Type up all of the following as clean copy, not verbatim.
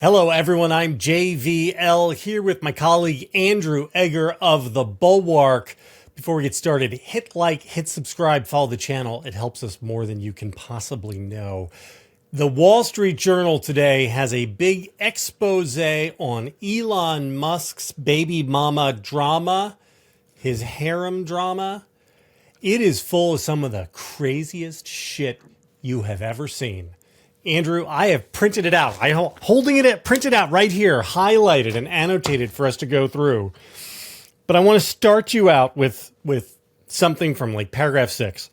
Hello, everyone. I'm JVL here with my colleague Andrew Egger of the Bulwark. Before we get started, hit like, hit subscribe, follow the channel. It helps us more than you can possibly know. The Wall Street Journal today has a big expose on Elon Musk's baby mama drama, his harem drama. It is full of some of the craziest shit you have ever seen. Andrew, I have printed it out. I'm holding it printed out right here, highlighted and annotated for us to go through. But I want to start you out with something from like paragraph 6.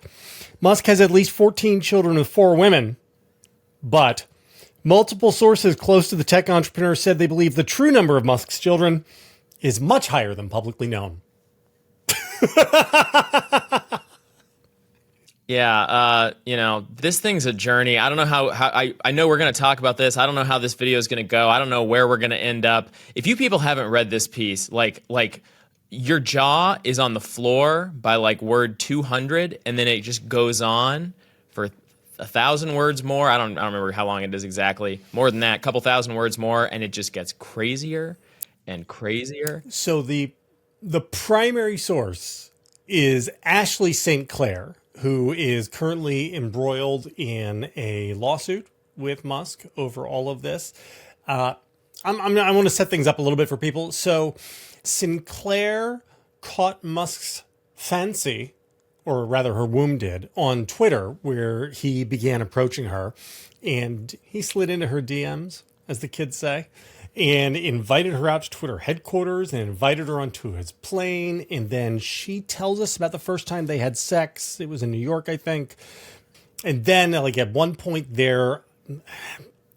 Musk has at least 14 children with 4 women, but multiple sources close to the tech entrepreneur said they believe the true number of Musk's children is much higher than publicly known. Yeah, this thing's a journey. I don't know how I know we're going to talk about this. I don't know how this video is going to go. I don't know where we're going to end up. If you people haven't read this piece, like your jaw is on the floor by like word 200, and then it just goes on for 1,000 words more. I don't remember how long it is exactly. More than that, a couple thousand words more, and it just gets crazier and crazier. So the primary source is Ashley St. Clair, who is currently embroiled in a lawsuit with Musk over all of this. I want to set things up a little bit for people. So Sinclair caught Musk's fancy, or rather her womb did, on Twitter, where he began approaching her. And he slid into her DMs, as the kids say, and invited her out to Twitter headquarters and invited her onto his plane. And then she tells us about the first time they had sex. It was in New York, I think. And then like at one point they're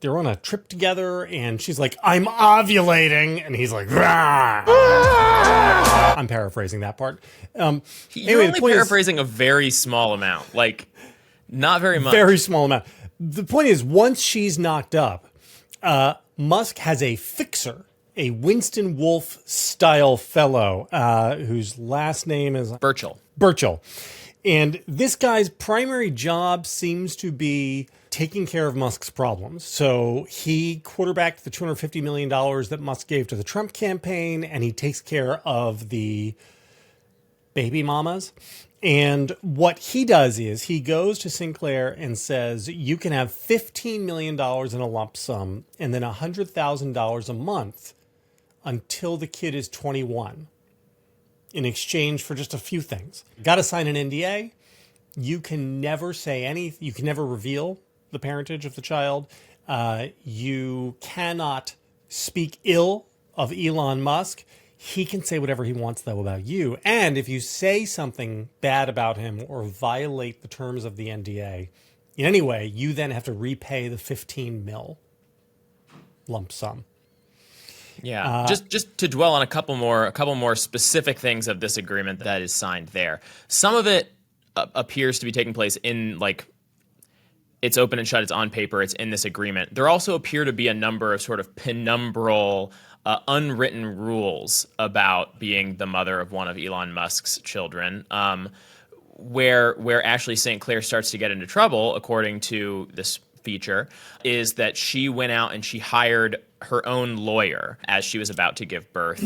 on a trip together and she's like, I'm ovulating. And he's like, rah! I'm paraphrasing that part. You're only paraphrasing a very small amount, like not very much. Very small amount. The point is, once she's knocked up, Musk has a fixer, a Winston Wolfe style fellow, whose last name is Burchell. And this guy's primary job seems to be taking care of Musk's problems. So he quarterbacked the $250 million that Musk gave to the Trump campaign, and he takes care of the baby mamas. And what he does is he goes to Sinclair and says, you can have $15 million in a lump sum and then $100,000 a month until the kid is 21 in exchange for just a few things. Got to sign an NDA. You can never say anything. You can never reveal the parentage of the child. You cannot speak ill of Elon Musk. He can say whatever he wants, though, about you. And if you say something bad about him or violate the terms of the NDA in any way, you then have to repay the 15 mil lump sum. Yeah, just to dwell on a couple more specific things of this agreement that is signed there. Some of it appears to be taking place in like it's open and shut. It's on paper. It's in this agreement. There also appear to be a number of sort of penumbral unwritten rules about being the mother of one of Elon Musk's children, where Ashley St. Clair starts to get into trouble, according to this feature, is that she went out and she hired her own lawyer as she was about to give birth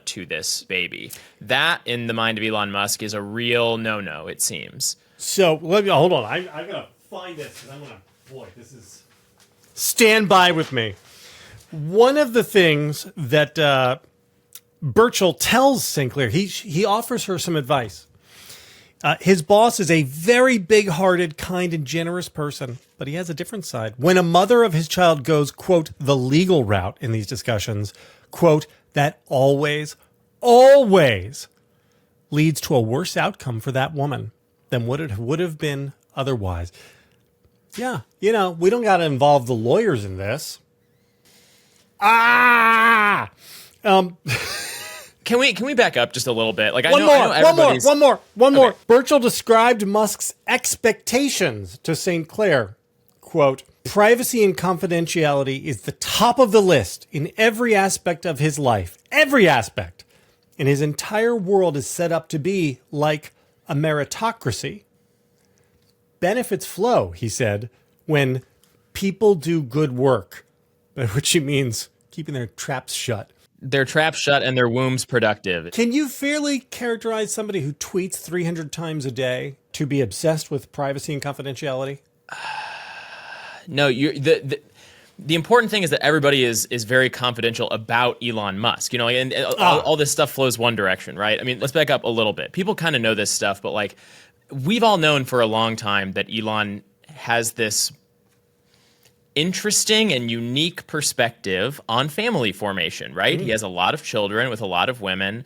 to this baby. That, in the mind of Elon Musk, is a real no-no, it seems. So let me hold on. I gotta find this because I'm gonna. Boy, this is. Stand by with me. One of the things that Burchell tells Sinclair, he offers her some advice. His boss is a very big-hearted, kind, and generous person, but he has a different side. When a mother of his child goes, quote, the legal route in these discussions, quote, that always leads to a worse outcome for that woman than what it would have been otherwise. Yeah, we don't got to involve the lawyers in this. Can we back up just a little bit? Like one more. Burchell described Musk's expectations to St. Clair. Quote, privacy and confidentiality is the top of the list in every aspect of his life. Every aspect. And his entire world is set up to be like a meritocracy. Benefits flow, he said, when people do good work by which she means keeping their traps shut. Their traps shut and their wombs productive. Can you fairly characterize somebody who tweets 300 times a day to be obsessed with privacy and confidentiality? No, the important thing is that everybody is very confidential about Elon Musk, and all this stuff flows one direction, right? I mean, let's back up a little bit. People kind of know this stuff, but like we've all known for a long time that Elon has this interesting and unique perspective on family formation, right? He has a lot of children with a lot of women,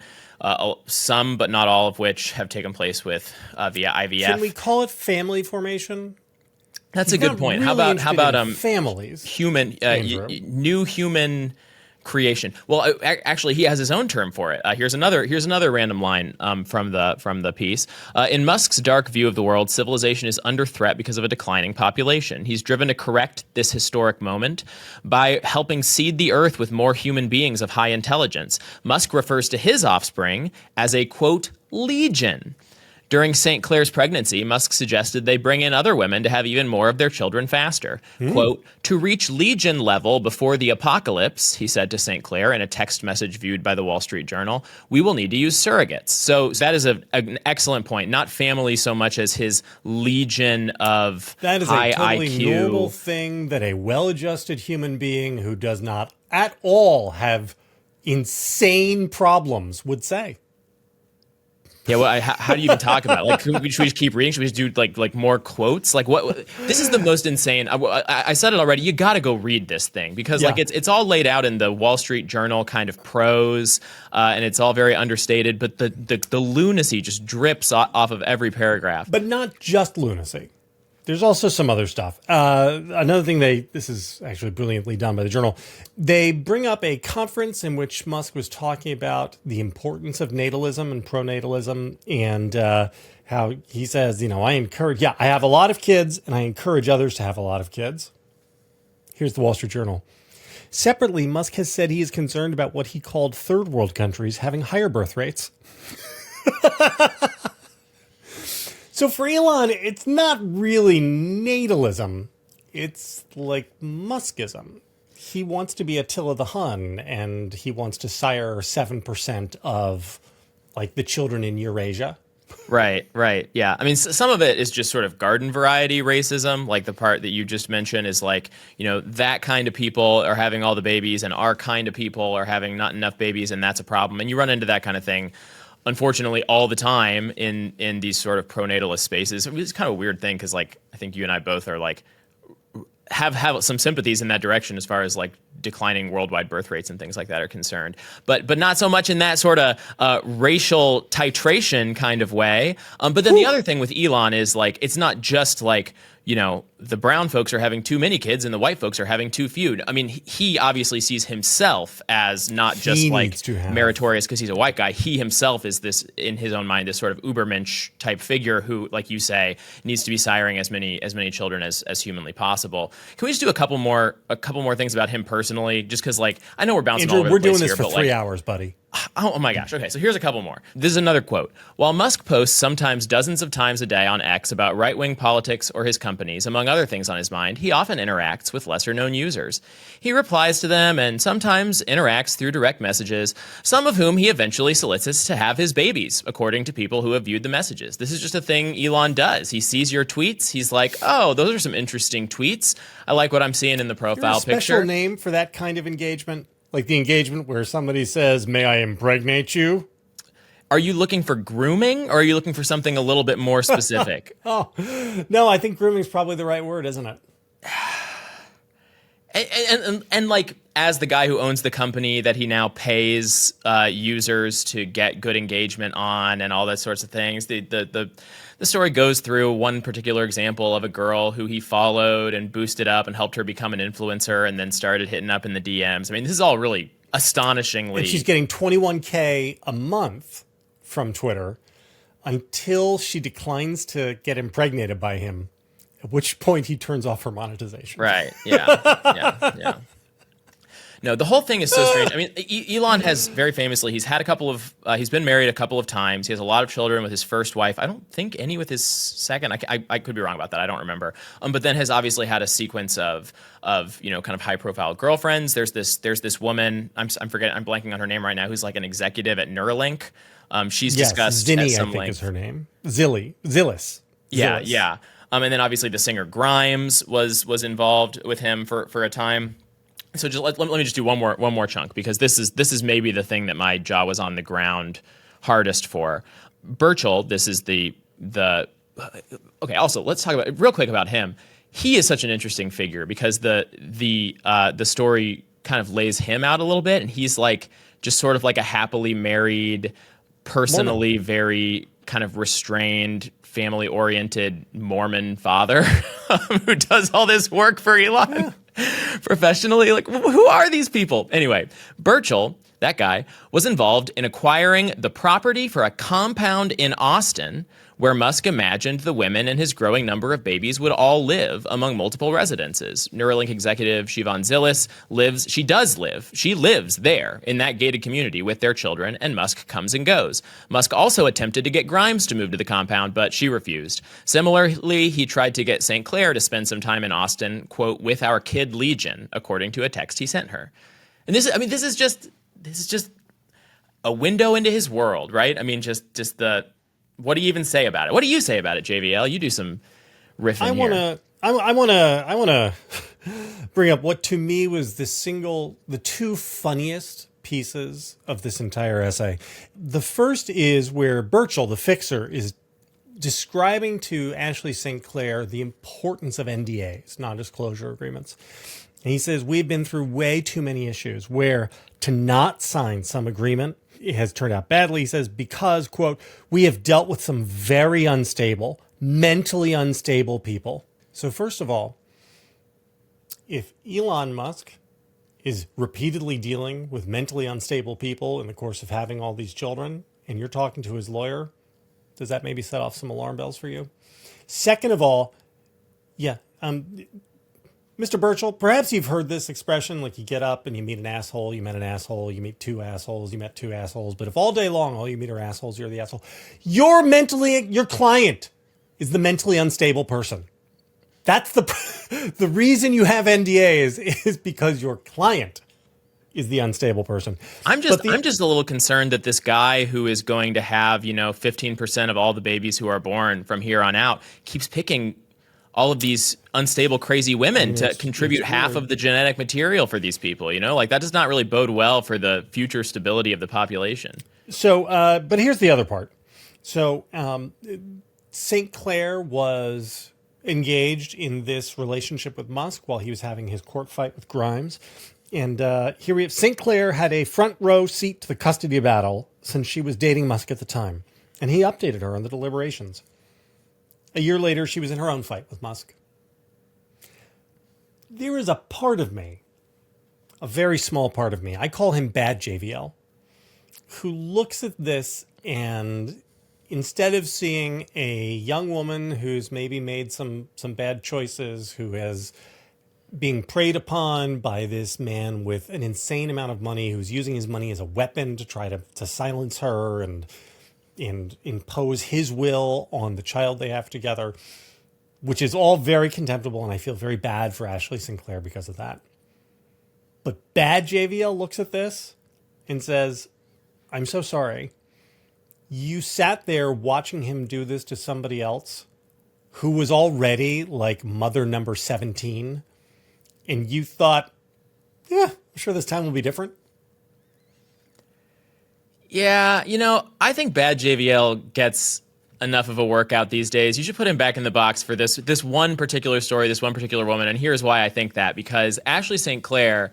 some but not all of which have taken place with via IVF. Can we call it family formation? That's a good point. How about families? New human creation. Well, actually, he has his own term for it. Here's another random line from the piece. In Musk's dark view of the world, civilization is under threat because of a declining population. He's driven to correct this historic moment by helping seed the earth with more human beings of high intelligence. Musk refers to his offspring as a, quote, legion. During St. Clair's pregnancy, Musk suggested they bring in other women to have even more of their children faster. Quote, to reach legion level before the apocalypse, he said to St. Clair in a text message viewed by the Wall Street Journal, we will need to use surrogates. So that is an excellent point. Not family so much as his legion of high IQ. That is a totally normal thing that a well-adjusted human being who does not at all have insane problems would say. Yeah, well, how do you even talk about it? Like, should we just keep reading? Should we just do like more quotes? Like, what? This is the most insane. I said it already. You got to go read this thing because like it's all laid out in the Wall Street Journal kind of prose, and it's all very understated. But the lunacy just drips off of every paragraph. But not just lunacy. There's also some other stuff. Another thing this is actually brilliantly done by the Journal. They bring up a conference in which Musk was talking about the importance of natalism and pronatalism and how he says, I have a lot of kids and I encourage others to have a lot of kids. Here's the Wall Street Journal. Separately, Musk has said he is concerned about what he called third world countries having higher birth rates. So for Elon, it's not really natalism. It's like Muskism. He wants to be Attila the Hun, and he wants to sire 7% of like the children in Eurasia. Right. Yeah. I mean, some of it is just sort of garden variety racism. Like the part that you just mentioned is like, that kind of people are having all the babies and our kind of people are having not enough babies. And that's a problem. And you run into that kind of thing, unfortunately, all the time in these sort of pronatalist spaces. It's kind of a weird thing because like I think you and I both are like have some sympathies in that direction as far as like declining worldwide birth rates and things like that are concerned, but not so much in that sort of racial titration kind of way. But then the other thing with Elon is like it's not just like the brown folks are having too many kids and the white folks are having too few. I mean, he obviously sees himself as not just like meritorious because he's a white guy. He himself is this, in his own mind, this sort of Ubermensch type figure who, like you say, needs to be siring as many children as humanly possible. Can we just do a couple more things about him personally? Just because, like, I know we're bouncing all over the place here. We're doing this for 3 hours, buddy. Oh my gosh. Okay, so here's a couple more. This is another quote. While Musk posts sometimes dozens of times a day on X about right-wing politics or his companies, among other things on his mind, he often interacts with lesser-known users. He replies to them and sometimes interacts through direct messages, some of whom he eventually solicits to have his babies, according to people who have viewed the messages. This is just a thing Elon does. He sees your tweets. He's like, oh, those are some interesting tweets. I like what I'm seeing in the profile picture. Is there a special name for that kind of engagement? Like the engagement where somebody says, may I impregnate you? Are you looking for grooming or are you looking for something a little bit more specific? Oh, no, I think grooming is probably the right word, isn't it? And like, as the guy who owns the company that he now pays users to get good engagement on and all that sorts of things, the story goes through one particular example of a girl who he followed and boosted up and helped her become an influencer and then started hitting up in the DMs. I mean, this is all really astonishingly... And she's getting $21K a month from Twitter until she declines to get impregnated by him, at which point he turns off her monetization. Right, yeah. No, the whole thing is so strange. I mean, Elon has very famously, he's been married a couple of times. He has a lot of children with his first wife. I don't think any with his second. I could be wrong about that. I don't remember. But then has obviously had a sequence of kind of high profile girlfriends. There's this woman. I'm blanking on her name right now. Who's like an executive at Neuralink. She's discussed Zinni, at some I think length. is her name. Zillis. Yeah, Zillis. yeah. And then obviously the singer Grimes was involved with him for a time. So just let me just do one more chunk, because this is maybe the thing that my jaw was on the ground hardest for. Burchell, this is the okay. Also, let's talk about real quick about him. He is such an interesting figure because the story kind of lays him out a little bit, and he's like just sort of like a happily married, personally very kind of restrained, family-oriented Mormon father who does all this work for Elon professionally. Like, who are these people? Anyway, Burchell, that guy, was involved in acquiring the property for a compound in Austin where Musk imagined the women and his growing number of babies would all live among multiple residences. Neuralink executive Siobhan Zillis She lives there in that gated community with their children, and Musk comes and goes. Musk also attempted to get Grimes to move to the compound, but she refused. Similarly, he tried to get St. Clair to spend some time in Austin, quote, with our kid Legion, according to a text he sent her. And this is just a window into his world, right? I mean, just the, what do you even say about it? What do you say about it, JVL? You do some riffing here. I want to bring up what to me was the two funniest pieces of this entire essay. The first is where Burchell, the fixer, is describing to Ashley St. Clair the importance of NDAs, non-disclosure agreements. And he says, we've been through way too many issues where to not sign some agreement, it has turned out badly. He says, because, quote, we have dealt with some very unstable, mentally unstable people. So first of all, if Elon Musk is repeatedly dealing with mentally unstable people in the course of having all these children, and you're talking to his lawyer, does that maybe set off some alarm bells for you? Second of all, Mr. Burchell, perhaps you've heard this expression, like you get up and you meet an asshole, you met an asshole, you meet two assholes, you met two assholes, but if all day long all you meet are assholes, you're the asshole. Your client is the mentally unstable person. That's the reason you have NDAs is because your client is the unstable person. I'm just a little concerned that this guy who is going to have, 15% of all the babies who are born from here on out keeps picking all of these unstable, crazy women to contribute half of the genetic material for these people, Like, that does not really bode well for the future stability of the population. So, but here's the other part. So, St. Clair was engaged in this relationship with Musk while he was having his court fight with Grimes. And here we have St. Clair had a front row seat to the custody battle since she was dating Musk at the time. And he updated her on the deliberations. A year later, she was in her own fight with Musk. There is a part of me, a very small part of me, I call him Bad JVL, who looks at this and instead of seeing a young woman who's maybe made some bad choices, who is being preyed upon by this man with an insane amount of money, who's using his money as a weapon to try to silence her and impose his will on the child they have together, which is all very contemptible, and I feel very bad for Ashley St. Clair because of that. But Bad JVL looks at this and says, I'm so sorry. You sat there watching him do this to somebody else who was already like mother number 17, and you thought, I'm sure this time will be different. Yeah, I think Bad JVL gets enough of a workout these days. You should put him back in the box for this one particular story, this one particular woman, and here's why I think that. Because Ashley St. Clair,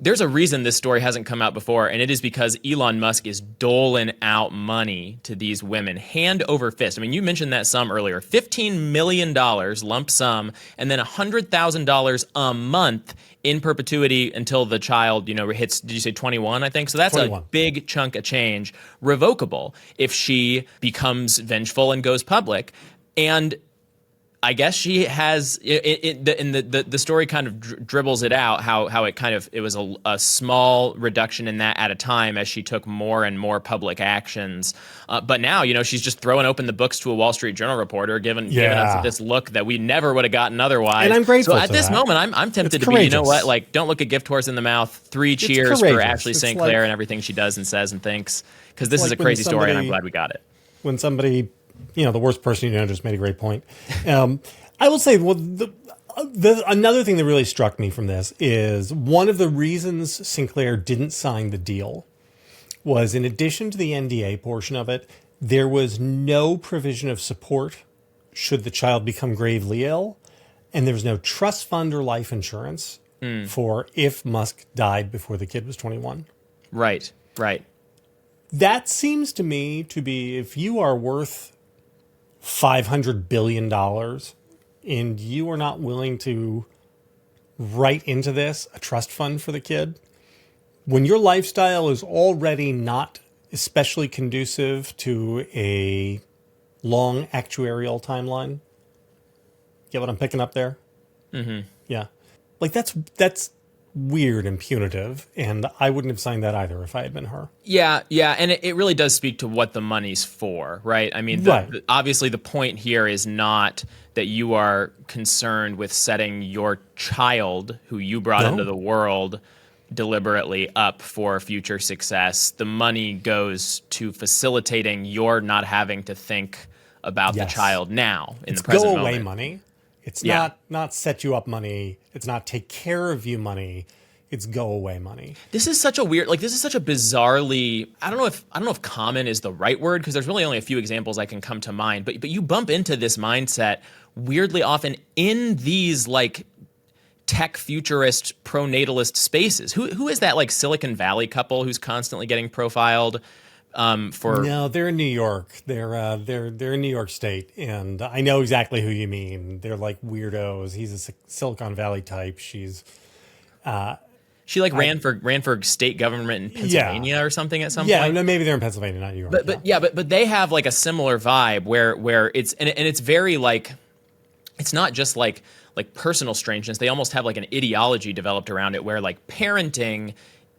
there's a reason this story hasn't come out before, and it is because Elon Musk is doling out money to these women, hand over fist. I mean, you mentioned that sum earlier, $15 million lump sum, and then $100,000 a month in perpetuity until the child, hits, did you say 21, I think? So that's 21. A big chunk of change, revocable if she becomes vengeful and goes public. And I guess she has the story kind of dribbles it out how it was a small reduction in that at a time as she took more and more public actions. But now, she's just throwing open the books to a Wall Street Journal reporter, giving us this look that we never would have gotten otherwise. And I'm grateful. So at this moment, I'm tempted to be, you know what? Like, don't look a gift horse in the mouth. 3 cheers for Ashley St. Clair and everything she does and says and thinks, because this is a crazy story, and I'm glad we got it. When somebody, the worst person just made a great point. I will say, another thing that really struck me from this is one of the reasons Sinclair didn't sign the deal was, in addition to the NDA portion of it, there was no provision of support should the child become gravely ill, and there was no trust fund or life insurance for if Musk died before the kid was 21. Right. That seems to me to be, if you are worth $500 billion and you are not willing to write into this a trust fund for the kid, when your lifestyle is already not especially conducive to a long actuarial timeline. Get what I'm picking up there? Mm-hmm. Yeah. Like that's weird and punitive, and I wouldn't have signed that either if I had been her. Yeah, and it really does speak to what the money's for, right? I mean, obviously the point here is not that you are concerned with setting your child, who you brought into the world, deliberately up for future success. The money goes to facilitating your not having to think about the child now in the present moment. It's go away money. It's not set you up money. It's not take care of you money. It's go away money. This is such a bizarrely, I don't know if common is the right word, because there's really only a few examples I can come to mind, but you bump into this mindset weirdly often in these like tech futurist pronatalist spaces. Who is that like Silicon Valley couple who's constantly getting profiled? No, they're in New York. They're in New York State, and I know exactly who you mean. They're like weirdos. He's a Silicon Valley type. She ran for state government in Pennsylvania or something at some point. Yeah, no, maybe they're in Pennsylvania, not New York. But they have like a similar vibe where it's and it's very like, it's not just like personal strangeness. They almost have like an ideology developed around it where like parenting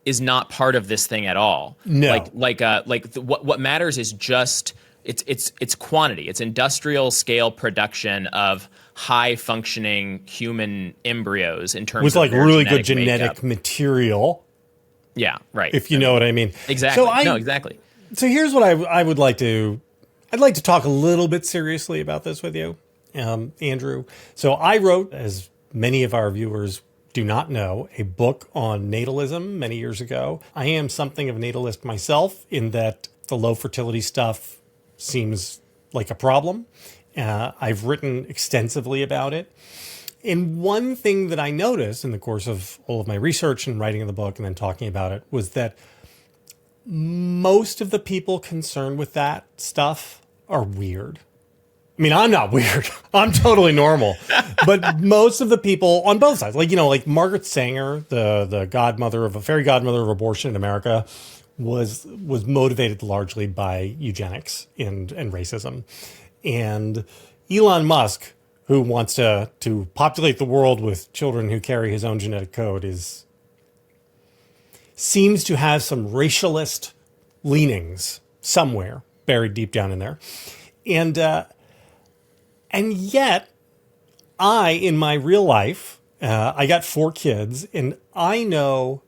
is not part of this thing at all. No. What matters is just it's quantity. It's industrial scale production of high functioning human embryos in terms with of like really good genetic material. Yeah, right. If you know what I mean. Exactly. Exactly. So here's what I would like to. I'd like to talk a little bit seriously about this with you, Andrew. So I wrote, as many of our viewers do not know, a book on natalism many years ago. I am something of a natalist myself in that the low fertility stuff seems like a problem. I've written extensively about it. And one thing that I noticed in the course of all of my research and writing of the book and then talking about it was that most of the people concerned with that stuff are weird. I mean, I'm not weird. I'm totally normal. But most of the people on both sides, like Margaret Sanger, the godmother of fairy godmother of abortion in America, was motivated largely by eugenics and racism. And Elon Musk, who wants to populate the world with children who carry his own genetic code, seems to have some racialist leanings somewhere buried deep down in there. And yet, in my real life, I got 4 kids, and I know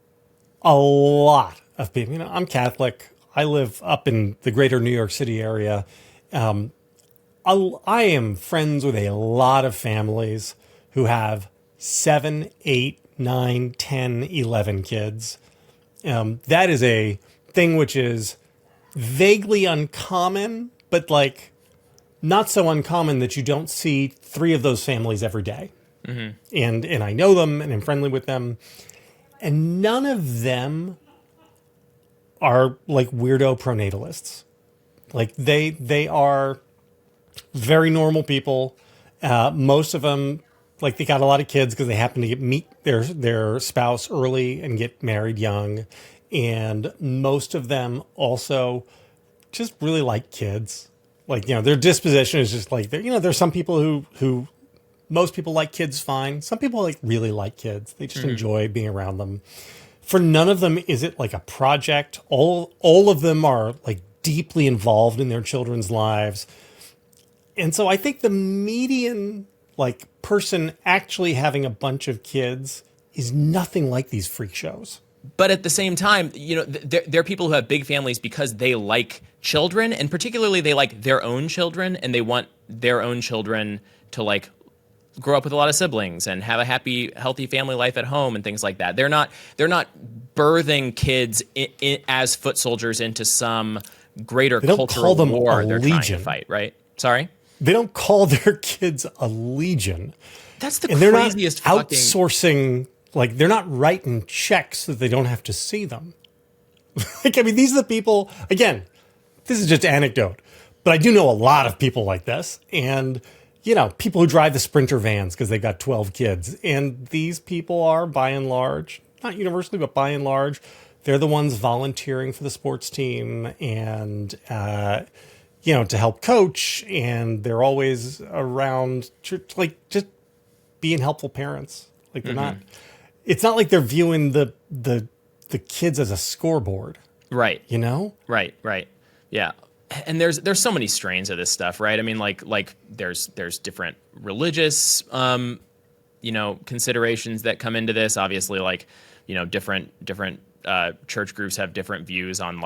a lot of people. I'm Catholic. I live up in the greater New York City area. I am friends with a lot of families who have 7, 8, 9, 10, 11 kids. That is a thing which is vaguely uncommon, but like not so uncommon that you don't see 3 of those families every day. Mm-hmm. And I know them and I'm friendly with them. And none of them are like weirdo pronatalists. Like they are very normal people. Most of them, like, they got a lot of kids because they happen to meet their spouse early and get married young. And most of them also just really like kids. Like, their disposition is just like, there's some people who Most people like kids fine. Some people really like kids. They just enjoy being around them. For none of them is it like a project. All of them are like deeply involved in their children's lives. And so I think the median like person actually having a bunch of kids is nothing like these freak shows. But at the same time, there are people who have big families because they like children, and particularly they like their own children, and they want their own children to like grow up with a lot of siblings and have a happy, healthy family life at home and things like that. They're not birthing kids as foot soldiers into some greater cultural war they're trying to fight, right? Sorry? They don't call their kids a legion. That's the and craziest they're not outsourcing, like they're not writing checks so that they don't have to see them. Like, I mean, these are the people, again, this is just anecdote, but I do know a lot of people like this. And, people who drive the Sprinter vans because they've got 12 kids. And these people are, by and large, not universally, but by and large, they're the ones volunteering for the sports team and, to help coach. And they're always around, like, just being helpful parents. Like, they're not, it's not like they're viewing the kids as a scoreboard. Right. Right. Yeah. And there's so many strains of this stuff, right? I mean, like there's different religious, considerations that come into this. Obviously, like, different church groups have different views on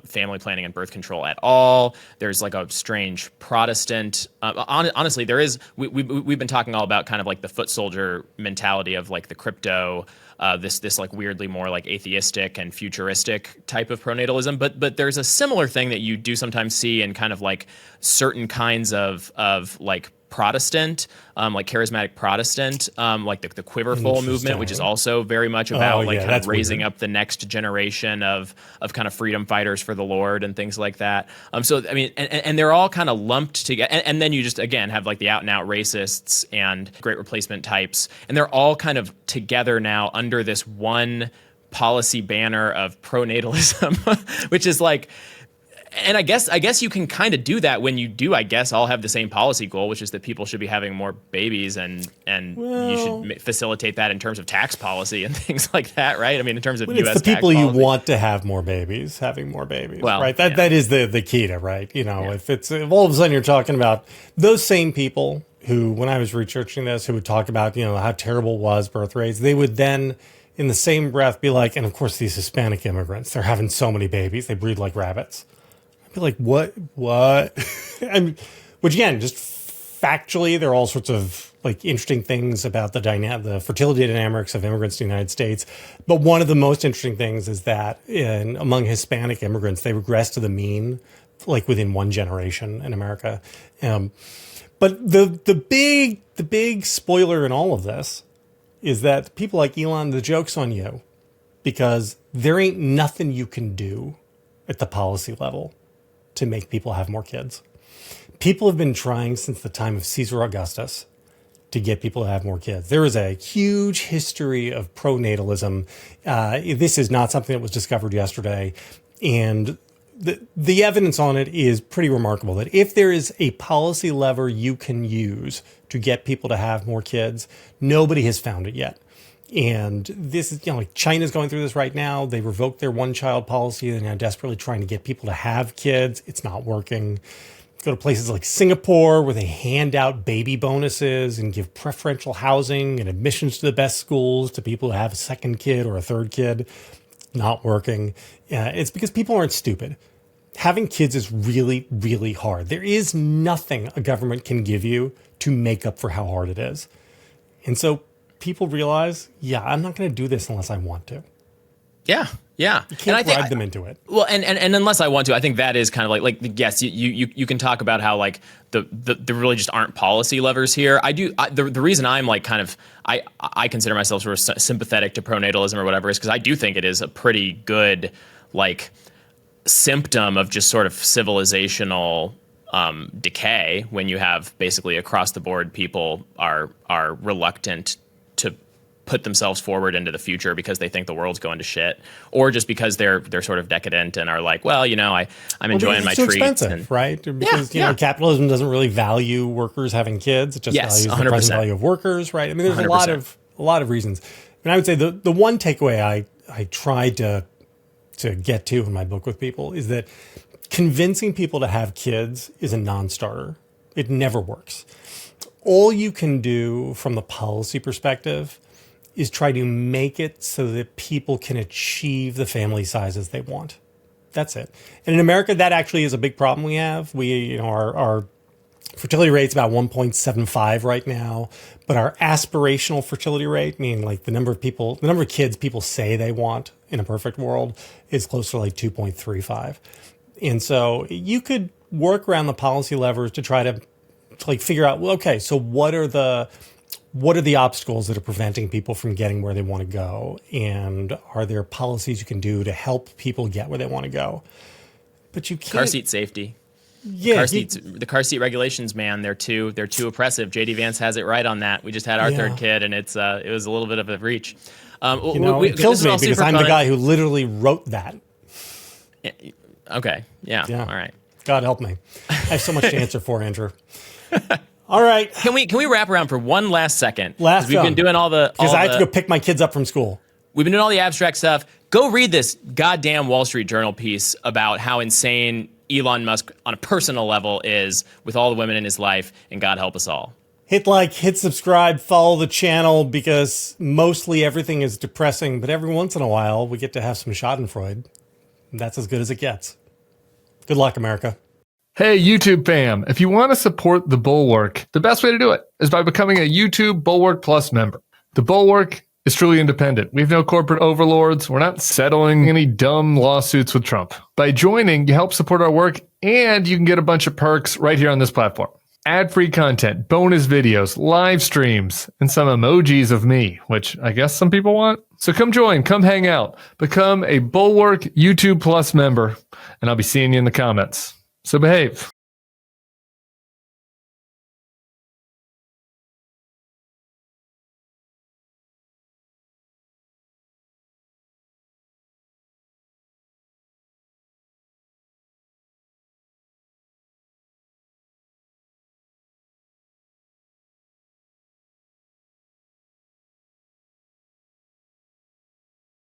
family planning and birth control at all. There's like a strange Protestant. Honestly, there is. We've been talking all about kind of like the foot soldier mentality of like the crypto. This like weirdly more like atheistic and futuristic type of pronatalism, but there's a similar thing that you do sometimes see in kind of like certain kinds of like Protestant, like charismatic Protestant, like the Quiverful movement, which is also very much about kind of raising up the next generation of kind of freedom fighters for the Lord and things like that. So I mean, and they're all kind of lumped together, and then you just again have like the out and out racists and great replacement types, and they're all kind of together now under this one policy banner of pronatalism, which is like. And I guess you can kind of do that when you do, I guess, all have the same policy goal, which is that people should be having more babies and you should facilitate that in terms of tax policy and things like that, right? I mean, in terms of U.S. tax policy. It's the people you want to have more babies, having more babies, right? That is the key to, right? If all of a sudden you're talking about those same people who, when I was researching this, who would talk about, how terrible was birth rates, they would then, in the same breath, be like, and of course these Hispanic immigrants, they're having so many babies, they breed like rabbits. Like, what? And which again, just factually, there are all sorts of like interesting things about the fertility dynamics of immigrants to the United States. But one of the most interesting things is that among Hispanic immigrants, they regress to the mean, like within one generation in America. But the big spoiler in all of this is that people like Elon, the joke's on you, because there ain't nothing you can do at the policy level to make people have more kids. People have been trying since the time of Caesar Augustus to get people to have more kids. There is a huge history of pronatalism. This is not something that was discovered yesterday. And the evidence on it is pretty remarkable, that if there is a policy lever you can use to get people to have more kids, nobody has found it yet. And this is, like China's going through this right now. They revoked their one-child policy. They're now desperately trying to get people to have kids. It's not working. Go to places like Singapore where they hand out baby bonuses and give preferential housing and admissions to the best schools to people who have a second kid or a third kid. Not working. It's because people aren't stupid. Having kids is really, really hard. There is nothing a government can give you to make up for how hard it is. And so people realize, I'm not going to do this unless I want to. Yeah. You can't bribe them into it. Well, and unless I want to, I think that is kind of like yes, you can talk about how like the really just aren't policy levers here. The reason I'm like kind of I consider myself sort of sympathetic to pronatalism or whatever is because I do think it is a pretty good like symptom of just sort of civilizational decay when you have basically across the board people are reluctant put themselves forward into the future because they think the world's going to shit, or just because they're sort of decadent and are like, well, I'm enjoying my treats. Expensive, right? Because capitalism doesn't really value workers having kids. It just values 100%. The present value of workers, right? I mean, there's 100%. a lot of reasons. And I would say the one takeaway I tried to get to in my book with people is that convincing people to have kids is a non-starter. It never works. All you can do from the policy perspective is try to make it so that people can achieve the family sizes they want. That's it. And in America, that actually is a big problem we have. Our fertility rate's about 1.75 right now, but our aspirational fertility rate, meaning like the number of kids people say they want in a perfect world, is closer to like 2.35. And so you could work around the policy levers to try to like figure out, well, okay, so what are the obstacles that are preventing people from getting where they want to go? And are there policies you can do to help people get where they want to go? But you can't. Car seat safety. Yeah, the car seat regulations, man, they're too oppressive. JD Vance has it right on that. We just had our third kid, and it was a little bit of a reach. It kills me because I'm the guy who literally wrote that. Okay. Yeah. All right. God help me. I have so much to answer for, Andrew. All right. Can we wrap around for one last second? We've been doing because I have to go pick my kids up from school. We've been doing all the abstract stuff. Go read this goddamn Wall Street Journal piece about how insane Elon Musk on a personal level is with all the women in his life, and God help us all. Hit like, hit subscribe, follow the channel, because mostly everything is depressing, but every once in a while we get to have some schadenfreude. That's as good as it gets. Good luck, America. Hey, YouTube fam. If you want to support the Bulwark, the best way to do it is by becoming a YouTube Bulwark Plus member. The Bulwark is truly independent. We have no corporate overlords. We're not settling any dumb lawsuits with Trump. By joining, you help support our work, and you can get a bunch of perks right here on this platform. Ad-free content, bonus videos, live streams, and some emojis of me, which I guess some people want. So come join, come hang out, become a Bulwark YouTube Plus member, and I'll be seeing you in the comments. So behave.